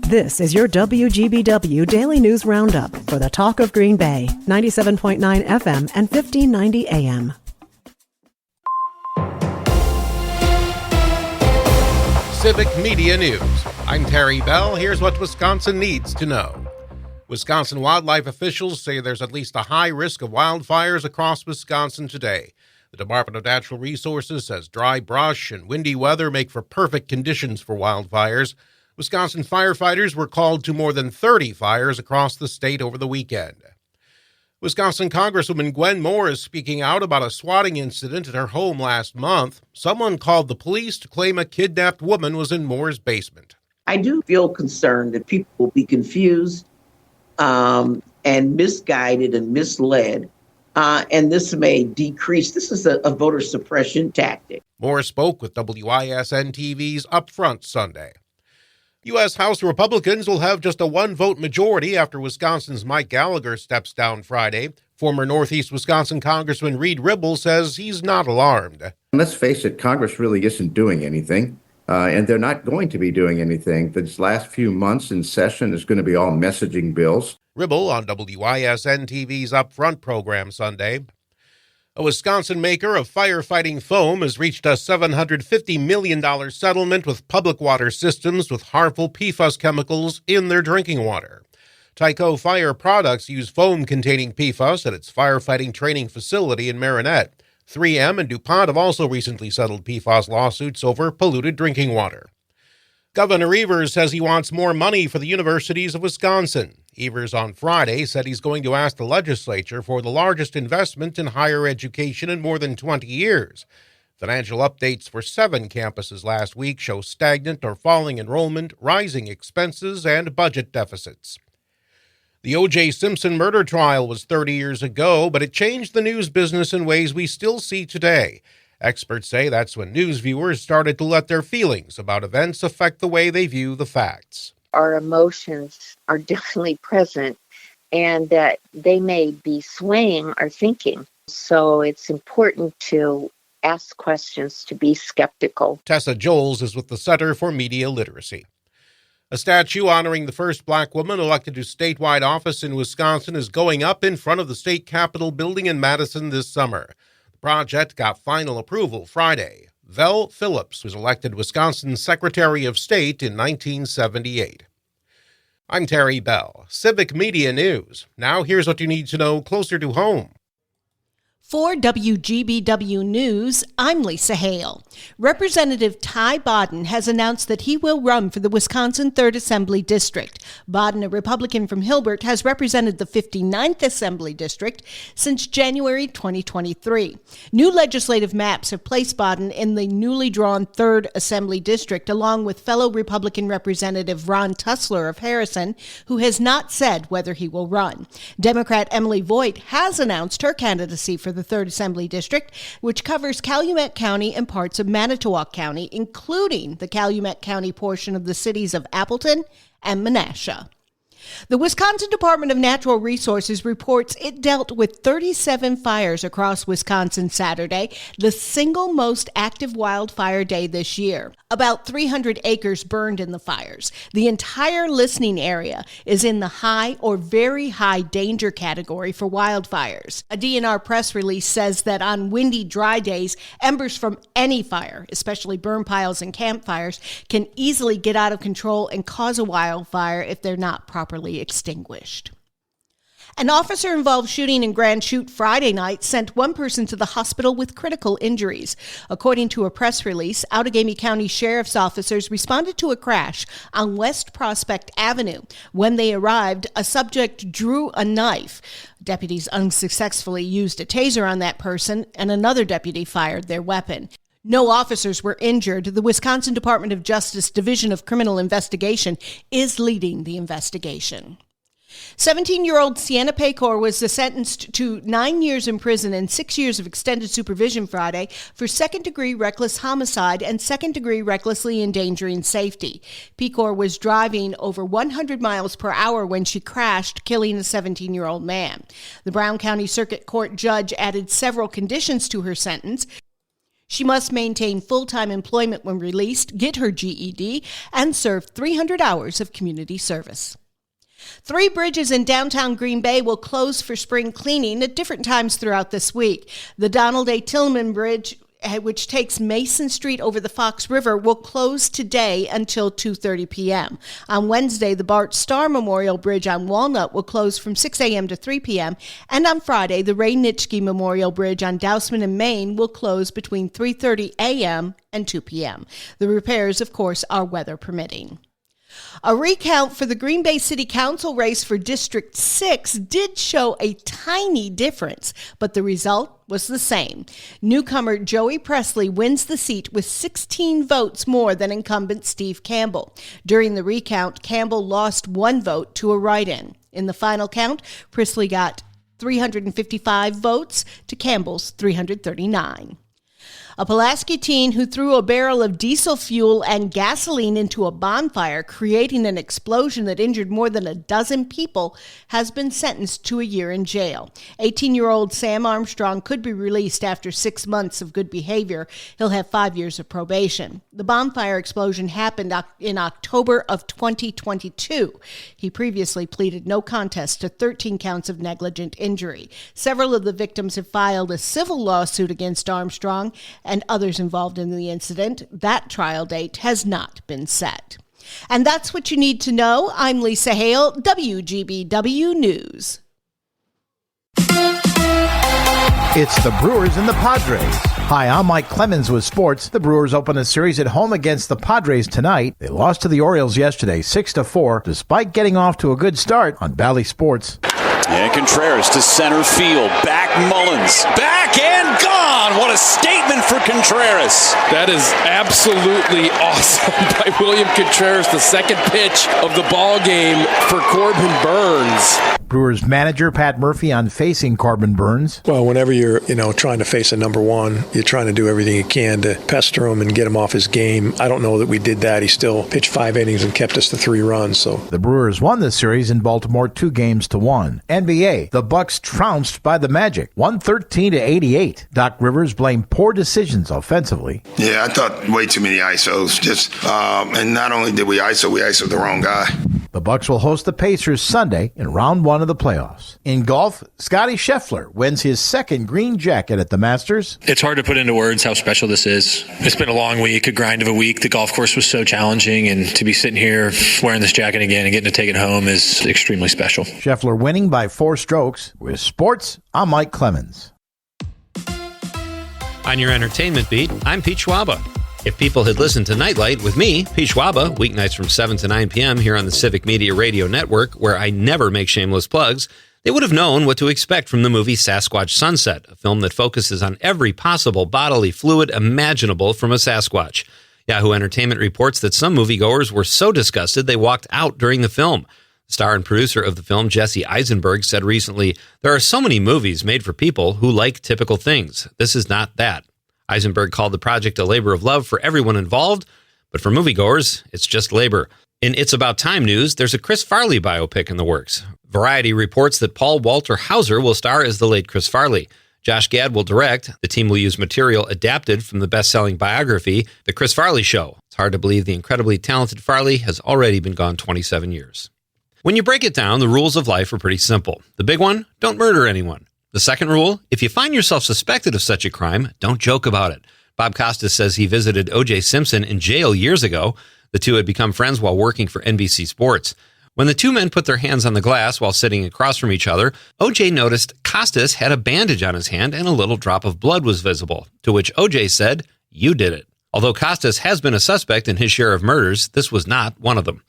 This is your WGBW Daily News Roundup for the Talk of Green Bay, 97.9 FM and 1590 AM. Civic Media News. I'm Terry Bell. Here's what Wisconsin needs to know. Wisconsin wildlife officials say there's at least a high risk of wildfires across Wisconsin today. The Department of Natural Resources says dry brush and windy weather make for perfect conditions for wildfires. Wisconsin firefighters were called to more than 30 fires across the state over the weekend. Wisconsin Congresswoman Gwen Moore is speaking out about a swatting incident at her home last month. Someone called the police to claim a kidnapped woman was in Moore's basement. I do feel concerned that people will be confused and misguided and misled, and this may decrease. This is a voter suppression tactic. Moore spoke with WISN TV's Upfront Sunday. U.S. House Republicans will have just a one-vote majority after Wisconsin's Mike Gallagher steps down Friday. Former Northeast Wisconsin Congressman Reed Ribble says he's not alarmed. Let's face it, Congress really isn't doing anything, and they're not going to be doing anything. This last few months in session is going to be all messaging bills. Ribble on WISN TV's Upfront program Sunday. A Wisconsin maker of firefighting foam has reached a $750 million settlement with public water systems with harmful PFAS chemicals in their drinking water. Tyco Fire Products use foam containing PFAS at its firefighting training facility in Marinette. 3M and DuPont have also recently settled PFAS lawsuits over polluted drinking water. Governor Evers says he wants more money for the universities of Wisconsin. Evers on Friday said he's going to ask the legislature for the largest investment in higher education in more than 20 years. Financial updates for 7 campuses last week show stagnant or falling enrollment, rising expenses, and budget deficits. The O.J. Simpson murder trial was 30 years ago, but it changed the news business in ways we still see today. Experts say that's when news viewers started to let their feelings about events affect the way they view the facts. Our emotions are definitely present, and that they may be swaying our thinking. So it's important to ask questions, to be skeptical. Tessa Joels is with the Center for Media Literacy. A statue honoring the first black woman elected to statewide office in Wisconsin is going up in front of the state capitol building in Madison this summer. The project got final approval Friday. Vel Phillips was elected Wisconsin's Secretary of State in 1978. I'm Terry Bell, Civic Media News. Now here's what you need to know closer to home. For WGBW News, I'm Lisa Hale. Representative Ty Bodden has announced that he will run for the Wisconsin 3rd Assembly District. Bodden, a Republican from Hilbert, has represented the 59th Assembly District since January 2023. New legislative maps have placed Bodden in the newly drawn 3rd Assembly District, along with fellow Republican Representative Ron Tussler of Harrison, who has not said whether he will run. Democrat Emily Voigt has announced her candidacy for the 3rd Assembly District, which covers Calumet County and parts of Manitowoc County, including the Calumet County portion of the cities of Appleton and Menasha. The Wisconsin Department of Natural Resources reports it dealt with 37 fires across Wisconsin Saturday, the single most active wildfire day this year. About 300 acres burned in the fires. The entire listening area is in the high or very high danger category for wildfires. A DNR press release says that on windy, dry days, embers from any fire, especially burn piles and campfires, can easily get out of control and cause a wildfire if they're not properly extinguished. An officer-involved shooting in Grand Chute Friday night sent one person to the hospital with critical injuries. According to a press release, Outagamie County Sheriff's officers responded to a crash on West Prospect Avenue. When they arrived, a subject drew a knife. Deputies unsuccessfully used a taser on that person, and another deputy fired their weapon. No officers were injured. The Wisconsin Department of Justice Division of Criminal Investigation is leading the investigation. 17-year-old Sienna Paycor was sentenced to 9 years in prison and 6 years of extended supervision Friday for second-degree reckless homicide and second-degree recklessly endangering safety. Paycor was driving over 100 miles per hour when she crashed, killing a 17-year-old man. The Brown County Circuit Court judge added several conditions to her sentence. She must maintain full-time employment when released, get her GED, and serve 300 hours of community service. 3 bridges in downtown Green Bay will close for spring cleaning at different times throughout this week. The Donald A. Tillman Bridge, which takes Mason Street over the Fox River, will close today until 2:30 p.m. On Wednesday, the Bart Starr Memorial Bridge on Walnut will close from 6 a.m. to 3 p.m. And on Friday, the Ray Nitschke Memorial Bridge on Dousman and Maine will close between 3:30 a.m. and 2 p.m. The repairs, of course, are weather permitting. A recount for the Green Bay City Council race for District 6 did show a tiny difference, but the result was the same. Newcomer Joey Presley wins the seat with 16 votes more than incumbent Steve Campbell. During the recount, Campbell lost 1 vote to a write-in. In the final count, Presley got 355 votes to Campbell's 339. A Pulaski teen who threw a barrel of diesel fuel and gasoline into a bonfire, creating an explosion that injured more than a dozen people, has been sentenced to a year in jail. 18-year-old Sam Armstrong could be released after 6 months of good behavior. He'll have 5 years of probation. The bonfire explosion happened in October of 2022. He previously pleaded no contest to 13 counts of negligent injury. Several of the victims have filed a civil lawsuit against Armstrong and others involved in the incident. That trial date has not been set. And that's what you need to know. I'm Lisa Hale, WGBW News. It's the Brewers and the Padres. Hi, I'm Mike Clemens with sports. The Brewers open a series at home against the Padres tonight. They lost to the Orioles yesterday, 6-4, despite getting off to a good start on Bally Sports. And Contreras to center field. Back Mullins. Back and gone. What a statement for Contreras. That is absolutely awesome by William Contreras. The second pitch of the ball game for Corbin Burns. Brewers manager Pat Murphy on facing Corbin Burns. Well, whenever you're, trying to face a number one, you're trying to do everything you can to pester him and get him off his game. I don't know that we did that. He still pitched 5 innings and kept us to 3 runs. So the Brewers won this series in Baltimore 2-1. NBA, the Bucks trounced by the Magic, 113-88. Doc Rivers blamed poor decisions offensively. Yeah, I thought way too many ISOs. And not only did we ISO'd the wrong guy. The Bucks will host the Pacers Sunday in round 1 of the playoffs. In golf, Scottie Scheffler wins his second green jacket at the Masters. It's hard to put into words how special this is. It's been a long week, a grind of a week. The golf course was so challenging, and to be sitting here wearing this jacket again and getting to take it home is extremely special. Scheffler winning by 4 strokes. With sports, I'm Mike Clemens. On your entertainment beat, I'm Pete Schwaba. If people had listened to Nightlight with me, Pete Schwaba, weeknights from 7 to 9 p.m. here on the Civic Media Radio Network, where I never make shameless plugs, they would have known what to expect from the movie Sasquatch Sunset, a film that focuses on every possible bodily fluid imaginable from a Sasquatch. Yahoo Entertainment reports that some moviegoers were so disgusted they walked out during the film. Star and producer of the film, Jesse Eisenberg, said recently, "There are so many movies made for people who like typical things. This is not that." Eisenberg called the project a labor of love for everyone involved, but for moviegoers, it's just labor. In It's About Time news, there's a Chris Farley biopic in the works. Variety reports that Paul Walter Hauser will star as the late Chris Farley. Josh Gad will direct. The team will use material adapted from the best-selling biography, The Chris Farley Show. It's hard to believe the incredibly talented Farley has already been gone 27 years. When you break it down, the rules of life are pretty simple. The big one, don't murder anyone. The second rule, if you find yourself suspected of such a crime, don't joke about it. Bob Costas says he visited O.J. Simpson in jail years ago. The two had become friends while working for NBC Sports. When the two men put their hands on the glass while sitting across from each other, O.J. noticed Costas had a bandage on his hand and a little drop of blood was visible, to which O.J. said, "You did it." Although Costas has been a suspect in his share of murders, this was not one of them.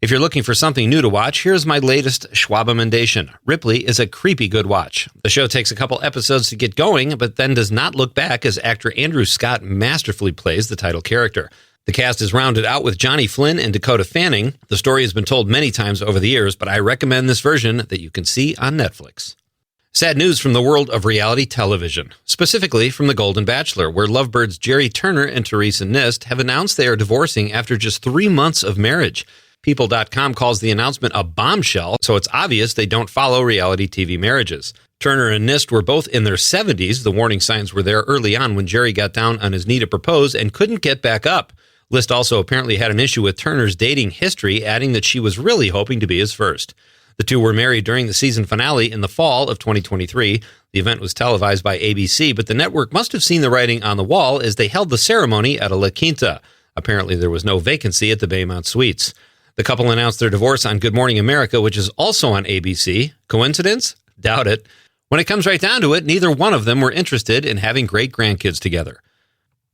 If you're looking for something new to watch, here's my latest Schwabamendation. Ripley is a creepy good watch. The show takes a couple episodes to get going, but then does not look back as actor Andrew Scott masterfully plays the title character. The cast is rounded out with Johnny Flynn and Dakota Fanning. The story has been told many times over the years, but I recommend this version that you can see on Netflix. Sad news from the world of reality television, specifically from The Golden Bachelor, where lovebirds Jerry Turner and Teresa Nist have announced they are divorcing after just 3 months of marriage. People.com calls the announcement a bombshell, so it's obvious they don't follow reality TV marriages. Turner and Nist were both in their 70s. The warning signs were there early on when Jerry got down on his knee to propose and couldn't get back up. List also apparently had an issue with Turner's dating history, adding that she was really hoping to be his first. The two were married during the season finale in the fall of 2023. The event was televised by ABC, but the network must have seen the writing on the wall as they held the ceremony at a La Quinta. Apparently, there was no vacancy at the Baymount Suites. The couple announced their divorce on Good Morning America, which is also on ABC. Coincidence? Doubt it. When it comes right down to it, neither one of them were interested in having great grandkids together.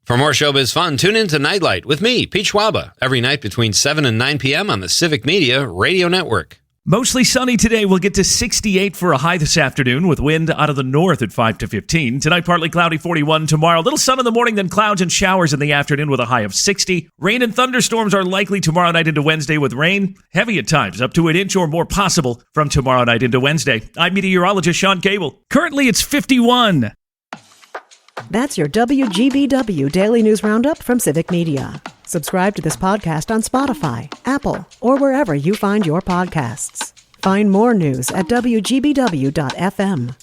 For more showbiz fun, tune in to Nightlight with me, Pete Schwaba, every night between 7 and 9 p.m. on the Civic Media Radio Network. Mostly sunny today. We'll get to 68 for a high this afternoon with wind out of the north at 5 to 15. Tonight, partly cloudy, 41. Tomorrow, little sun in the morning, then clouds and showers in the afternoon with a high of 60. Rain and thunderstorms are likely tomorrow night into Wednesday with rain. Heavy at times, up to an inch or more possible from tomorrow night into Wednesday. I'm meteorologist Sean Cable. Currently, it's 51. That's your WGBW Daily News Roundup from Civic Media. Subscribe to this podcast on Spotify, Apple, or wherever you find your podcasts. Find more news at WGBW.FM.